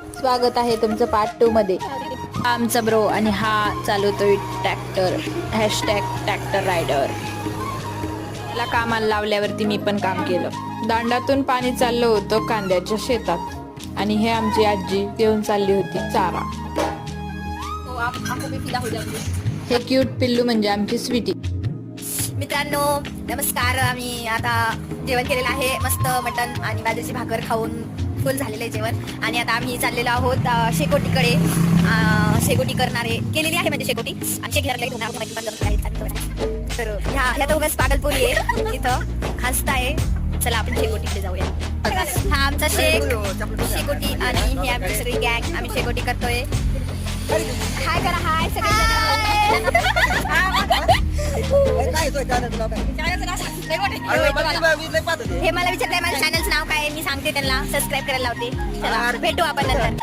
स्वागत आहे तुमचं पार्ट 2 मध्ये. आमचा ब्रो आणि हा चालवतोय ट्रॅक्टर #ट्रॅक्टर रायडर. त्याला कामाला लावल्यावरती मी पण काम केलं. दांडातून पाणी चाललं होतं कांद्याच्या शेतात आणि हे आमची आजी घेऊन चालली होती चारा. हे क्यूट पिल्लू म्हणजे आमची स्वीटी. मित्रांनो नमस्कार. आम्ही आता जेवण केलेलं आहे. मस्त मटण आणि बाजरीची भाकर खाऊन फुल झालेलं आहे जेवण. आणि आता आम्ही चाललेलो आहोत शेकोटीकडे. शेकोटी करणारे केलेली आहे म्हणजे शेकोटी आणि शेती घेऊन तर ह्या तर उगाच पागलपोरी आहे तिथं हसताय. चला आपण शेकोटीकडे जाऊया. हा आमचा शेकोटी आणि ही आमची सगळी गँग. आम्ही शेकोटी करतोय. हाय करा. हाय हे मला विचारलंय माझ्या चॅनलचं नाव काय. मी सांगते त्यांना सबस्क्राईब करायला लावते. चला भेटू आपण नंतर.